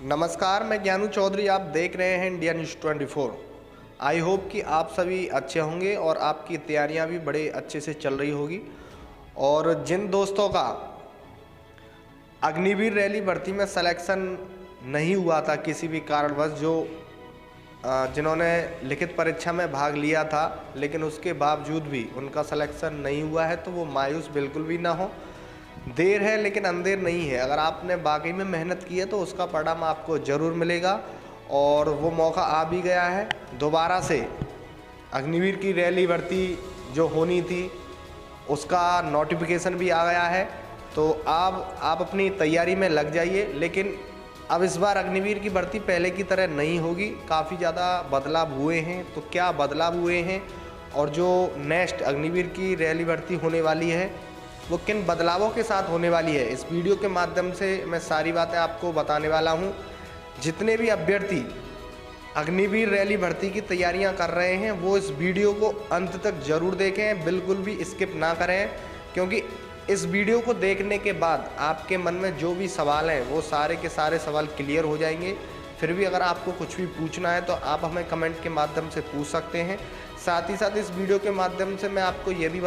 नमस्कार, मैं ज्ञानू चौधरी। आप देख रहे हैं इंडिया न्यूज़ 24। आई होप कि आप सभी अच्छे होंगे और आपकी तैयारियां भी बड़े अच्छे से चल रही होगी। और जिन दोस्तों का अग्निवीर रैली भर्ती में सिलेक्शन नहीं हुआ था किसी भी कारणवश, जिन्होंने लिखित परीक्षा में भाग लिया था लेकिन उसके बावजूद भी उनका सिलेक्शन नहीं हुआ है, तो वो मायूस बिल्कुल भी ना हो। देर है लेकिन अंधेर नहीं है। अगर आपने वाकई में मेहनत की है तो उसका परिणाम आपको ज़रूर मिलेगा और वो मौका आ भी गया है। दोबारा से अग्निवीर की रैली भर्ती जो होनी थी उसका नोटिफिकेशन भी आ गया है, तो आप अपनी तैयारी में लग जाइए। लेकिन अब इस बार अग्निवीर की भर्ती पहले की तरह नहीं होगी, काफ़ी ज़्यादा बदलाव हुए हैं। तो क्या बदलाव हुए हैं और जो नेक्स्ट अग्निवीर की रैली भर्ती होने वाली है वो किन बदलावों के साथ होने वाली है, इस वीडियो के माध्यम से मैं सारी बातें आपको बताने वाला हूं। जितने भी अभ्यर्थी अग्निवीर रैली भर्ती की तैयारियां कर रहे हैं वो इस वीडियो को अंत तक ज़रूर देखें, बिल्कुल भी स्किप ना करें, क्योंकि इस वीडियो को देखने के बाद आपके मन में जो भी सवाल हैं वो सारे के सारे सवाल क्लियर हो जाएंगे। फिर भी अगर आपको कुछ भी पूछना है तो आप हमें कमेंट के माध्यम से पूछ सकते हैं। साथ ही साथ इस वीडियो के माध्यम से मैं आपको ये भी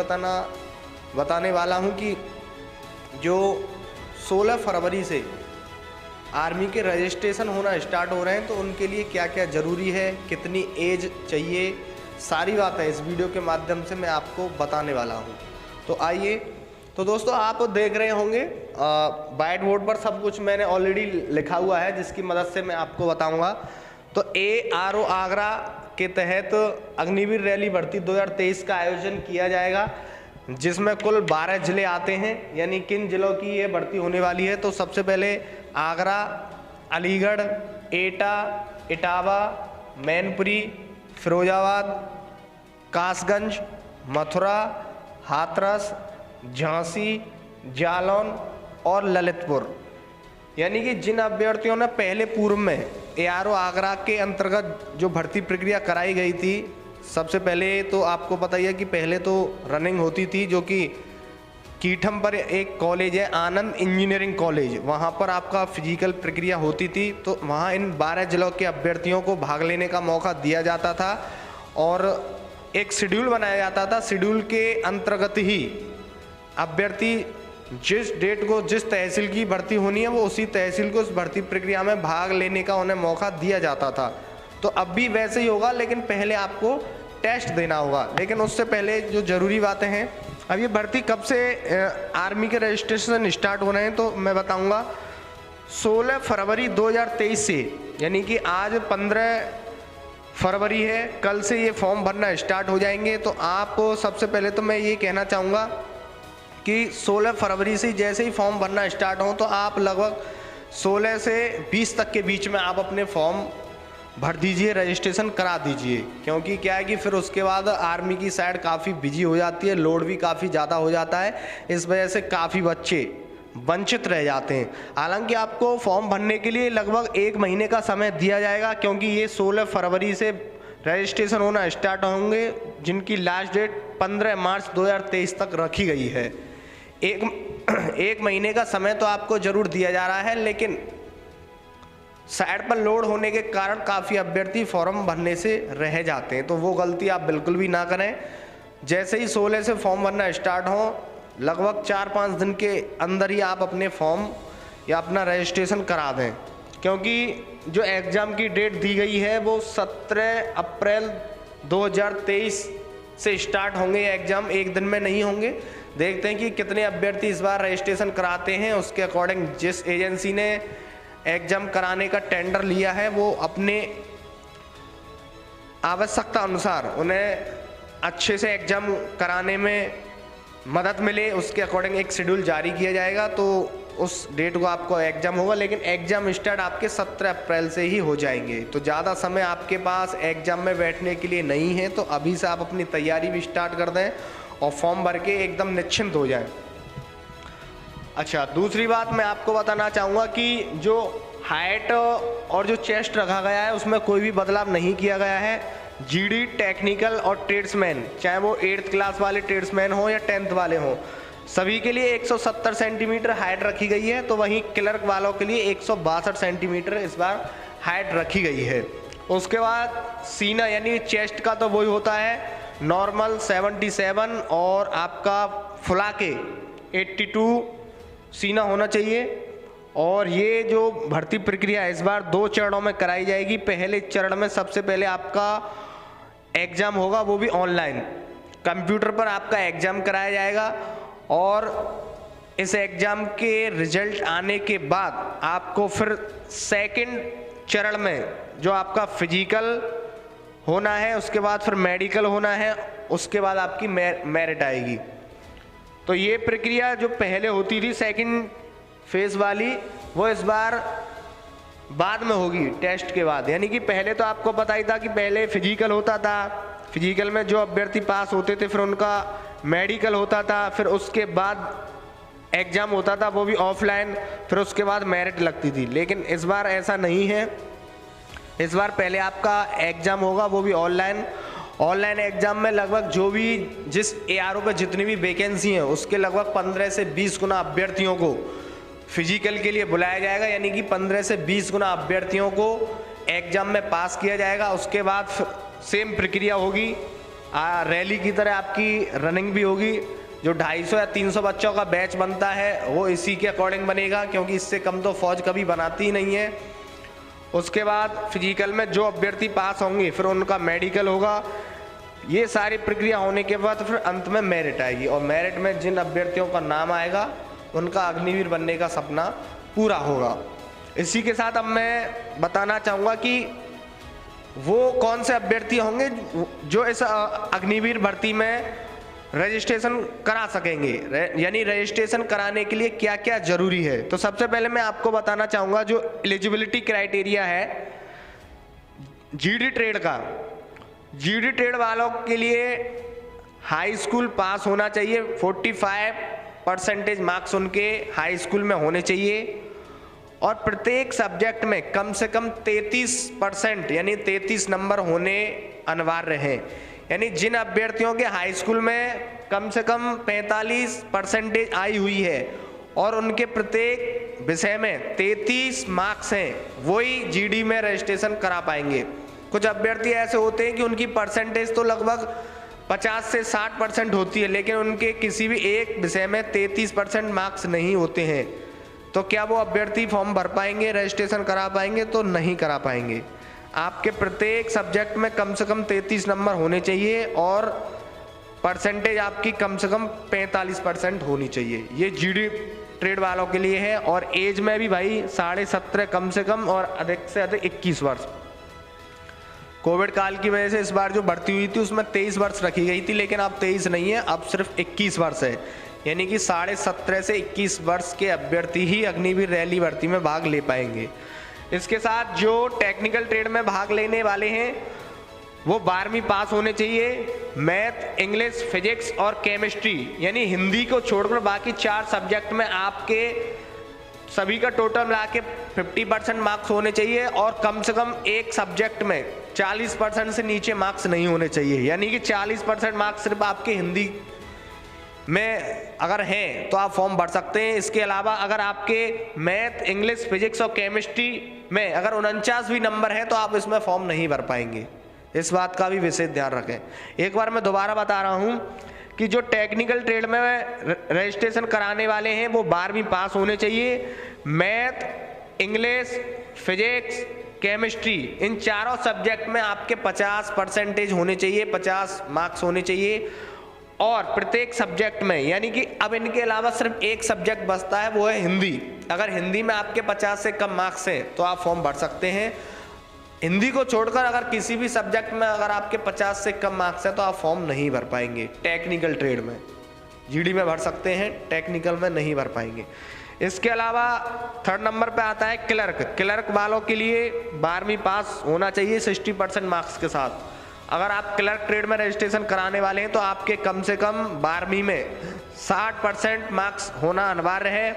बताने वाला हूं कि जो 16 फरवरी से आर्मी के रजिस्ट्रेशन होना स्टार्ट हो रहे हैं तो उनके लिए क्या क्या ज़रूरी है, कितनी एज चाहिए, सारी बातें इस वीडियो के माध्यम से मैं आपको बताने वाला हूं। तो आइए। तो दोस्तों, आप देख रहे होंगे व्हाइट बोर्ड पर सब कुछ मैंने ऑलरेडी लिखा हुआ है, जिसकी मदद से मैं आपको बताऊंगा। तो ARO आगरा के तहत अग्निवीर रैली भर्ती 2023 का आयोजन किया जाएगा, जिसमें कुल 12 ज़िले आते हैं। यानी किन ज़िलों की ये भर्ती होने वाली है, तो सबसे पहले आगरा, अलीगढ़, एटा, इटावा, मैनपुरी, फिरोजाबाद, कासगंज, मथुरा, हाथरस, झांसी, जालौन और ललितपुर। यानी कि जिन अभ्यर्थियों ने पहले पूर्व में ARO आगरा के अंतर्गत जो भर्ती प्रक्रिया कराई गई थी, सबसे पहले तो आपको पता ही है कि पहले तो रनिंग होती थी, जो कि कीठम पर एक कॉलेज है, आनंद इंजीनियरिंग कॉलेज, वहाँ पर आपका फिजिकल प्रक्रिया होती थी। तो वहाँ इन 12 जिलों के अभ्यर्थियों को भाग लेने का मौका दिया जाता था और एक शेड्यूल बनाया जाता था। शेड्यूल के अंतर्गत ही अभ्यर्थी जिस डेट को जिस तहसील की भर्ती होनी है वो उसी तहसील को उस भर्ती प्रक्रिया में भाग लेने का उन्हें मौका दिया जाता था। तो अब भी वैसे ही होगा, लेकिन पहले आपको टेस्ट देना होगा। लेकिन उससे पहले जो ज़रूरी बातें हैं, अब ये भर्ती कब से आर्मी के रजिस्ट्रेशन स्टार्ट हो रहे हैं तो मैं बताऊंगा। 16 फरवरी 2023 से, यानी कि आज 15 फरवरी है, कल से ये फॉर्म भरना स्टार्ट हो जाएंगे। तो आप सबसे पहले तो मैं ये कहना चाहूँगा कि 16 फरवरी से जैसे ही फॉर्म भरना स्टार्ट हो तो आप लगभग 16 से 20 तक के बीच में आप अपने फॉर्म भर दीजिए, रजिस्ट्रेशन करा दीजिए। क्योंकि क्या है कि फिर उसके बाद आर्मी की साइड काफ़ी बिजी हो जाती है, लोड भी काफ़ी ज़्यादा हो जाता है, इस वजह से काफ़ी बच्चे वंचित रह जाते हैं। हालांकि आपको फॉर्म भरने के लिए लगभग 1 महीने का समय दिया जाएगा, क्योंकि ये 16 फरवरी से रजिस्ट्रेशन होना स्टार्ट होंगे, जिनकी लास्ट डेट 15 मार्च 2023 तक रखी गई है। एक महीने का समय तो आपको ज़रूर दिया जा रहा है, लेकिन साइड पर लोड होने के कारण काफ़ी अभ्यर्थी फॉर्म भरने से रह जाते हैं, तो वो गलती आप बिल्कुल भी ना करें। जैसे ही 16 से फॉर्म भरना स्टार्ट हो, लगभग 4-5 दिन के अंदर ही आप अपने फॉर्म या अपना रजिस्ट्रेशन करा दें, क्योंकि जो एग्ज़ाम की डेट दी गई है वो 17 अप्रैल 2023 से स्टार्ट होंगे। एग्ज़ाम एक दिन में नहीं होंगे। देखते हैं कि कितने अभ्यर्थी इस बार रजिस्ट्रेशन कराते हैं, उसके अकॉर्डिंग जिस एजेंसी ने एग्जाम कराने का टेंडर लिया है वो अपने आवश्यकता अनुसार उन्हें अच्छे से एग्जाम कराने में मदद मिले, उसके अकॉर्डिंग एक शेड्यूल जारी किया जाएगा। तो उस डेट को आपको एग्जाम होगा, लेकिन एग्जाम स्टार्ट आपके 17 अप्रैल से ही हो जाएंगे। तो ज़्यादा समय आपके पास एग्जाम में बैठने के लिए नहीं है, तो अभी से आप अपनी तैयारी भी स्टार्ट कर दें और फॉर्म भर के एकदम निश्चिंत हो जाएं। अच्छा, दूसरी बात मैं आपको बताना चाहूँगा कि जो हाइट और जो चेस्ट रखा गया है उसमें कोई भी बदलाव नहीं किया गया है। GD टेक्निकल और ट्रेड्समैन, चाहे वो 8th क्लास वाले ट्रेड्समैन हो या 10th वाले हों, सभी के लिए 170 सेंटीमीटर हाइट रखी गई है, तो वहीं क्लर्क वालों के लिए 162 सेंटीमीटर इस बार हाइट रखी गई है। उसके बाद सीना यानी चेस्ट का तो वही होता है नॉर्मल 77 और आपका फुला के 82 सीना होना चाहिए। और ये जो भर्ती प्रक्रिया इस बार 2 चरणों में कराई जाएगी। पहले चरण में सबसे पहले आपका एग्ज़ाम होगा, वो भी ऑनलाइन, कंप्यूटर पर आपका एग्ज़ाम कराया जाएगा। और इस एग्ज़ाम के रिजल्ट आने के बाद आपको फिर सेकंड चरण में जो आपका फिजिकल होना है, उसके बाद फिर मेडिकल होना है, उसके बाद आपकी मेरिट आएगी। तो ये प्रक्रिया जो पहले होती थी सेकंड फेज़ वाली, वो इस बार बाद में होगी टेस्ट के बाद। यानी कि पहले तो आपको पता ही था कि पहले फिजिकल होता था, फिजिकल में जो अभ्यर्थी पास होते थे फिर उनका मेडिकल होता था, फिर उसके बाद एग्ज़ाम होता था वो भी ऑफलाइन, फिर उसके बाद मेरिट लगती थी। लेकिन इस बार ऐसा नहीं है, इस बार पहले आपका एग्ज़ाम होगा वो भी ऑनलाइन। ऑनलाइन एग्ज़ाम में लगभग जो भी जिस ARO पे जितनी भी वैकेंसी हैं उसके लगभग 15 से 20 गुना अभ्यर्थियों को फिजिकल के लिए बुलाया जाएगा। यानी कि 15 से 20 गुना अभ्यर्थियों को एग्ज़ाम में पास किया जाएगा। उसके बाद सेम प्रक्रिया होगी, रैली की तरह आपकी रनिंग भी होगी। जो 250 या 300 बच्चों का बैच बनता है वो इसी के अकॉर्डिंग बनेगा, क्योंकि इससे कम तो फौज कभी बनाती ही नहीं है। उसके बाद फिजिकल में जो अभ्यर्थी पास होंगे फिर उनका मेडिकल होगा। ये सारी प्रक्रिया होने के बाद फिर अंत में मेरिट आएगी, और मेरिट में जिन अभ्यर्थियों का नाम आएगा उनका अग्निवीर बनने का सपना पूरा होगा। इसी के साथ अब मैं बताना चाहूँगा कि वो कौन से अभ्यर्थी होंगे जो इस अग्निवीर भर्ती में रजिस्ट्रेशन करा सकेंगे, यानी रजिस्ट्रेशन कराने के लिए क्या क्या ज़रूरी है। तो सबसे पहले मैं आपको बताना चाहूँगा जो एलिजिबिलिटी क्राइटेरिया है GD ट्रेड का। GD ट्रेड वालों के लिए हाई स्कूल पास होना चाहिए, 45% मार्क्स उनके हाई स्कूल में होने चाहिए, और प्रत्येक सब्जेक्ट में कम से कम 33% यानी 33 नंबर होने अनिवार्य हैं। यानी जिन अभ्यर्थियों के हाई स्कूल में कम से कम 45% आई हुई है और उनके प्रत्येक विषय में 33 मार्क्स हैं, वही GD में रजिस्ट्रेशन करा पाएंगे। कुछ अभ्यर्थी ऐसे होते हैं कि उनकी परसेंटेज तो लगभग 50 से 60% होती है, लेकिन उनके किसी भी एक विषय में 33% मार्क्स नहीं होते हैं। तो क्या वो अभ्यर्थी फॉर्म भर पाएंगे, रजिस्ट्रेशन करा पाएंगे? तो नहीं करा पाएंगे। आपके प्रत्येक सब्जेक्ट में कम से कम 33 नंबर होने चाहिए और परसेंटेज आपकी कम से कम 45% होनी चाहिए। ये GD ट्रेड वालों के लिए है। और एज में भी भाई 17.5 कम से कम और अधिक से अधिक 21 वर्ष। कोविड काल की वजह से इस बार जो भर्ती हुई थी उसमें 23 वर्ष रखी गई थी, लेकिन अब 23 नहीं है, अब सिर्फ 21 वर्ष है। यानी कि 17.5 से 21 वर्ष के अभ्यर्थी ही अग्निवीर रैली भर्ती में भाग ले पाएंगे। इसके साथ जो टेक्निकल ट्रेड में भाग लेने वाले हैं वो 12वीं पास होने चाहिए। मैथ, इंग्लिश, फिजिक्स और केमिस्ट्री यानी हिंदी को छोड़कर बाकी 4 सब्जेक्ट में आपके सभी का टोटल मिला के 50% मार्क्स होने चाहिए, और कम से कम एक सब्जेक्ट में 40% से नीचे मार्क्स नहीं होने चाहिए। यानी कि 40% मार्क्स सिर्फ आपके हिंदी में अगर हैं तो आप फॉर्म भर सकते हैं। इसके अलावा अगर आपके मैथ, इंग्लिश, फिजिक्स और केमिस्ट्री में अगर 49 भी नंबर हैं तो आप इसमें फॉर्म नहीं भर पाएंगे। इस बात का भी विशेष ध्यान रखें। एक बार मैं दोबारा बता रहा हूं कि जो टेक्निकल ट्रेड में रजिस्ट्रेशन कराने वाले हैं वो 12वीं पास होने चाहिए। Math, English, physics, chemistry in चारों सब्जेक्ट में आपके 50% होने चाहिए, 50 मार्क्स होने चाहिए। और प्रत्येक सब्जेक्ट में यानी कि अब इनके अलावा सिर्फ एक सब्जेक्ट बचता है, वो है हिंदी। अगर हिंदी में आपके 50 से कम मार्क्स हैं तो आप फॉर्म भर सकते हैं। हिंदी को छोड़कर अगर किसी भी सब्जेक्ट में अगर आपके 50 से कम मार्क्स हैं तो आप फॉर्म नहीं भर पाएंगे। टेक्निकल ट्रेड में GD में भर सकते हैं, टेक्निकल में नहीं भर पाएंगे। इसके अलावा 3rd नंबर पे आता है क्लर्क। क्लर्क वालों के लिए 12वीं पास होना चाहिए 60% मार्क्स के साथ। अगर आप क्लर्क ट्रेड में रजिस्ट्रेशन कराने वाले हैं तो आपके कम से कम 12वीं में 60% मार्क्स होना अनिवार्य है।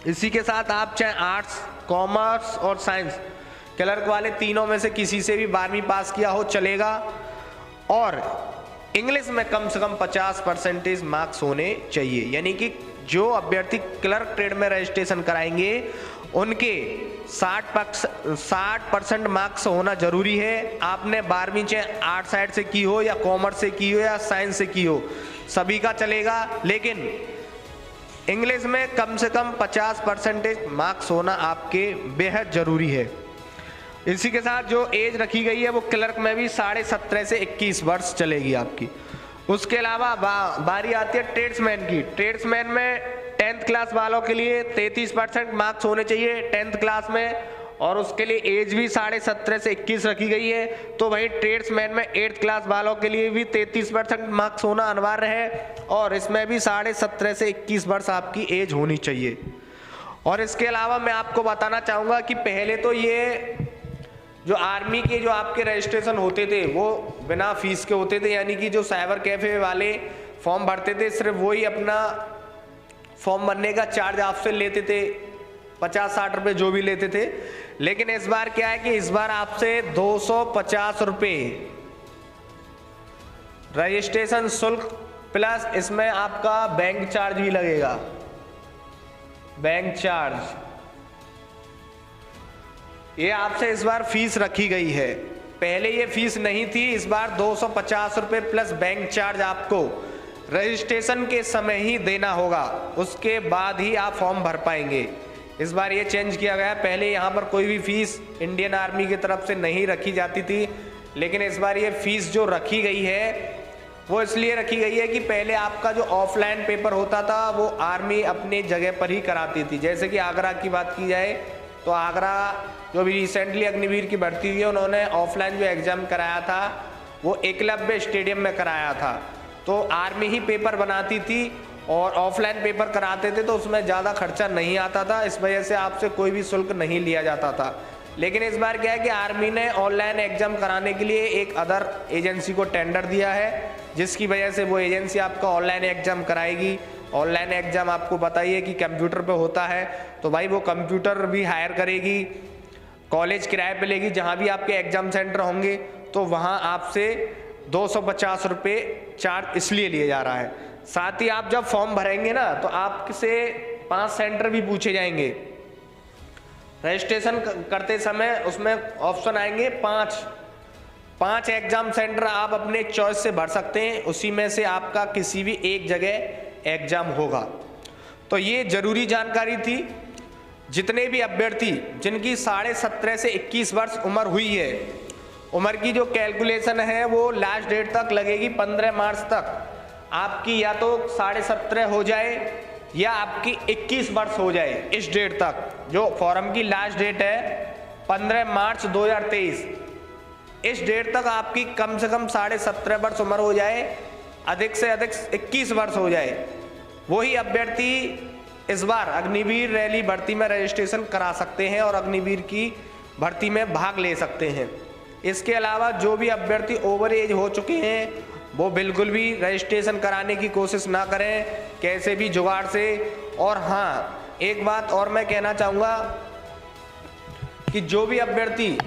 इसी के साथ आप चाहे आर्ट्स, कॉमर्स और साइंस क्लर्क वाले तीनों में से किसी से भी 12वीं पास किया हो चलेगा। और इंग्लिश में कम से कम 50% मार्क्स होने चाहिए। यानी कि जो अभ्यर्थी क्लर्क ट्रेड में रजिस्ट्रेशन कराएंगे उनके 60% मार्क्स होना जरूरी है। आपने 12वीं चाहे आर्ट साइड से की हो या कॉमर्स से की हो या साइंस से की हो, सभी का चलेगा, लेकिन इंग्लिश में कम से कम 50% मार्क्स होना आपके बेहद जरूरी है। इसी के साथ जो एज रखी गई है वो क्लर्क में भी 17.5 से 21 वर्ष चलेगी आपकी। उसके अलावा बारी आती है ट्रेड्समैन की। ट्रेड्समैन में 10th क्लास वालों के लिए 33% मार्क्स होने चाहिए 10th क्लास में, और उसके लिए एज भी 17.5 से 21 रखी गई है। तो वहीं ट्रेड्समैन में 8th क्लास वालों के लिए भी 33% मार्क्स होना अनिवार्य है, और इसमें भी 17.5 से 21 वर्ष आपकी एज होनी चाहिए। और इसके अलावा मैं आपको बताना चाहूँगा कि पहले तो ये जो आर्मी के जो आपके रजिस्ट्रेशन होते थे वो बिना फीस के होते थे, यानी कि जो साइबर कैफे वाले फॉर्म भरते थे सिर्फ वही अपना फॉर्म भरने का चार्ज आपसे लेते थे, 50-60 रुपये जो भी लेते थे। लेकिन इस बार क्या है कि इस बार आपसे 250 रुपये रजिस्ट्रेशन शुल्क प्लस इसमें आपका बैंक चार्ज भी लगेगा, बैंक चार्ज, ये आपसे इस बार फीस रखी गई है। पहले ये फीस नहीं थी, इस बार 250 रुपये प्लस बैंक चार्ज आपको रजिस्ट्रेशन के समय ही देना होगा, उसके बाद ही आप फॉर्म भर पाएंगे। इस बार ये चेंज किया गया। पहले यहाँ पर कोई भी फीस इंडियन आर्मी की तरफ से नहीं रखी जाती थी, लेकिन इस बार ये फीस जो रखी गई है वो इसलिए रखी गई है कि पहले आपका जो ऑफलाइन पेपर होता था वो आर्मी अपनी जगह पर ही कराती थी। जैसे कि आगरा की बात की जाए तो आगरा जो भी रिसेंटली अग्निवीर की भर्ती हुई है उन्होंने ऑफलाइन जो एग्ज़ाम कराया था वो एकलव्य स्टेडियम में कराया था। तो आर्मी ही पेपर बनाती थी और ऑफलाइन पेपर कराते थे, तो उसमें ज़्यादा खर्चा नहीं आता था, इस वजह से आपसे कोई भी शुल्क नहीं लिया जाता था। लेकिन इस बार क्या है कि आर्मी ने ऑनलाइन एग्ज़ाम कराने के लिए एक अदर एजेंसी को टेंडर दिया है, जिसकी वजह से वो एजेंसी आपका ऑनलाइन एग्ज़ाम कराएगी। ऑनलाइन एग्ज़ाम आपको बताइए कि कंप्यूटर पे होता है, तो भाई वो कंप्यूटर भी हायर करेगी, कॉलेज किराए पे लेगी, जहाँ भी आपके एग्ज़ाम सेंटर होंगे तो वहाँ आपसे 250 रुपये चार्ज इसलिए लिए जा रहा है। साथ ही आप जब फॉर्म भरेंगे ना तो आपसे 5 सेंटर भी पूछे जाएंगे रजिस्ट्रेशन करते समय, उसमें ऑप्शन आएंगे 5 एग्ज़ाम सेंटर आप अपने चॉइस से भर सकते हैं, उसी में से आपका किसी भी एक जगह एग्ज़ाम होगा। तो ये ज़रूरी जानकारी थी। जितने भी अभ्यर्थी जिनकी 17.5 से 21 वर्ष उम्र हुई है, उम्र की जो कैलकुलेशन है वो लास्ट डेट तक लगेगी 15 मार्च तक। आपकी या तो 17.5 हो जाए या आपकी 21 वर्ष हो जाए, इस डेट तक जो फॉर्म की लास्ट डेट है 15 मार्च 2023, इस डेट तक आपकी कम से कम 17.5 वर्ष उम्र हो जाए, अधिक से अधिक 21 वर्ष हो जाए, वही अभ्यर्थी इस बार अग्निवीर रैली भर्ती में रजिस्ट्रेशन करा सकते हैं और अग्निवीर की भर्ती में भाग ले सकते हैं। इसके अलावा जो भी अभ्यर्थी ओवर एज हो चुके हैं वो बिल्कुल भी रजिस्ट्रेशन कराने की कोशिश ना करें, कैसे भी जुगाड़ से। और हाँ, एक बात और मैं कहना चाहूँगा कि जो भी अभ्यर्थी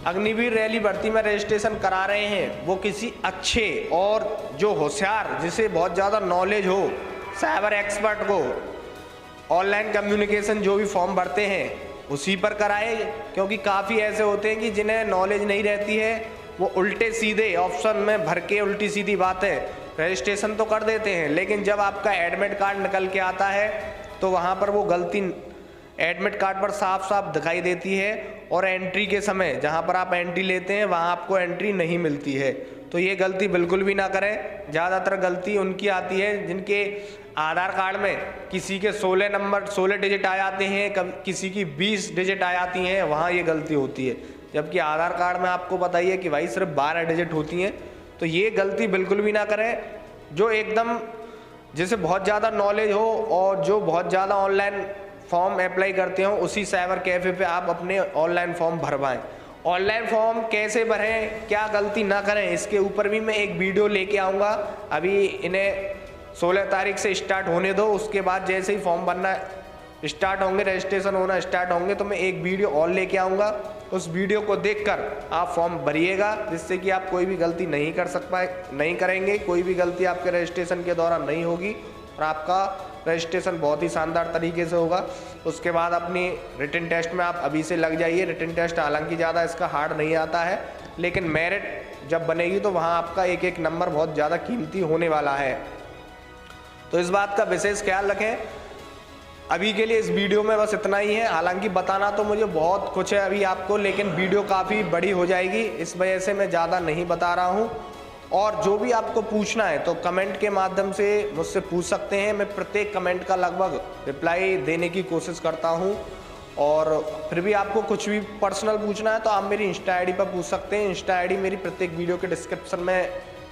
अग्निवीर रैली भर्ती में रजिस्ट्रेशन करा रहे हैं वो किसी अच्छे और जो होशियार, जिसे बहुत ज़्यादा नॉलेज हो, साइबर एक्सपर्ट को, ऑनलाइन कम्युनिकेशन जो भी फॉर्म भरते हैं उसी पर कराए, क्योंकि काफ़ी ऐसे होते हैं कि जिन्हें नॉलेज नहीं रहती है वो उल्टे सीधे ऑप्शन में भर के उल्टी सीधी बातें रजिस्ट्रेशन तो कर देते हैं, लेकिन जब आपका एडमिट कार्ड निकल के आता है तो वहाँ पर वो गलती एडमिट कार्ड पर साफ साफ दिखाई देती है, और एंट्री के समय जहाँ पर आप एंट्री लेते हैं वहाँ आपको एंट्री नहीं मिलती है। तो ये गलती बिल्कुल भी ना करें। ज़्यादातर गलती उनकी आती है जिनके आधार कार्ड में किसी के 16 डिजिट आ जाते हैं, किसी की 20 डिजिट आ जाती हैं, वहाँ ये गलती होती है। जबकि आधार कार्ड में आपको बताइए कि भाई सिर्फ 12 डिजिट होती हैं। तो ये गलती बिल्कुल भी ना करें। जो एकदम जिसे बहुत ज़्यादा नॉलेज हो और जो बहुत ज़्यादा ऑनलाइन फॉर्म अप्लाई करते हो उसी साइबर कैफ़े पे आप अपने ऑनलाइन फॉर्म भरवाएं। ऑनलाइन फॉर्म कैसे भरें, क्या गलती ना करें, इसके ऊपर भी मैं एक वीडियो लेके आऊँगा। अभी इन्हें 16 तारीख से स्टार्ट होने दो, उसके बाद जैसे ही फॉर्म भरना स्टार्ट होंगे, रजिस्ट्रेशन होना स्टार्ट होंगे, तो मैं एक वीडियो और लेके आऊँगा उस वीडियो को देखकर आप फॉर्म भरिएगा, जिससे कि आप कोई भी गलती नहीं करेंगे, कोई भी गलती आपके रजिस्ट्रेशन के दौरान नहीं होगी और आपका रजिस्ट्रेशन बहुत ही शानदार तरीके से होगा। उसके बाद अपनी रिटन टेस्ट में आप अभी से लग जाइए। रिटन टेस्ट हालांकि ज़्यादा इसका हार्ड नहीं आता है, लेकिन मेरिट जब बनेगी तो वहाँ आपका एक एक नंबर बहुत ज़्यादा कीमती होने वाला है, तो इस बात का विशेष ख्याल रखें। अभी के लिए इस वीडियो में बस इतना ही है। हालांकि बताना तो मुझे बहुत कुछ है अभी आपको, लेकिन वीडियो काफ़ी बड़ी हो जाएगी, इस वजह से मैं ज़्यादा नहीं बता रहा हूँ। और जो भी आपको पूछना है तो कमेंट के माध्यम से मुझसे पूछ सकते हैं। मैं प्रत्येक कमेंट का लगभग रिप्लाई देने की कोशिश करता हूँ। और फिर भी आपको कुछ भी पर्सनल पूछना है तो आप मेरी इंस्टा आईडी पर पूछ सकते हैं। इंस्टा आईडी मेरी प्रत्येक वीडियो के डिस्क्रिप्शन में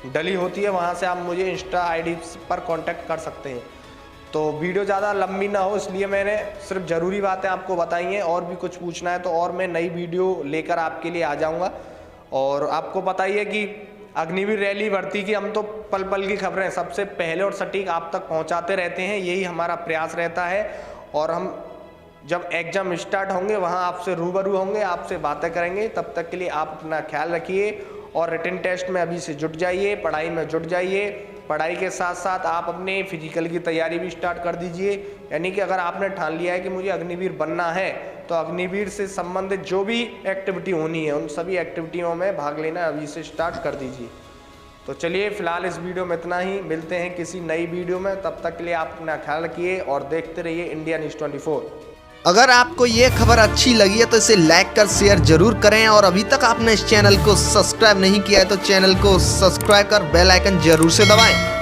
डली होती है, वहाँ से आप मुझे इंस्टा आईडी पर कांटेक्ट कर सकते हैं। तो वीडियो ज़्यादा लंबी ना हो इसलिए मैंने सिर्फ ज़रूरी बातें आपको बताई हैं। और भी कुछ पूछना है तो और मैं नई वीडियो लेकर आपके लिए आ जाऊँगा। और आपको पता ही है कि अग्निवीर रैली भर्ती की हम तो पल पल की खबरें सबसे पहले और सटीक आप तक पहुंचाते रहते हैं, यही हमारा प्रयास रहता है। और हम जब एग्ज़ाम स्टार्ट होंगे वहां आपसे रूबरू होंगे, आपसे बातें करेंगे। तब तक के लिए आप अपना ख्याल रखिए और रिटन टेस्ट में अभी से जुट जाइए, पढ़ाई में जुट जाइए। पढ़ाई के साथ साथ आप अपने फिजिकल की तैयारी भी स्टार्ट कर दीजिए। यानी कि अगर आपने ठान लिया है कि मुझे अग्निवीर बनना है तो अग्निवीर से संबंधित जो भी एक्टिविटी होनी है उन सभी एक्टिविटियों में भाग लेना अभी से स्टार्ट कर दीजिए। तो चलिए फिलहाल इस वीडियो में इतना ही, मिलते हैं किसी नई वीडियो में। तब तक के लिए आप अपना ख्याल रखिए और देखते रहिए इंडिया न्यूज़ 24। अगर आपको ये खबर अच्छी लगी है तो इसे लाइक कर शेयर जरूर करें, और अभी तक आपने इस चैनल को सब्सक्राइब नहीं किया है तो चैनल को सब्सक्राइब कर बेल आइकन जरूर से दबाएं।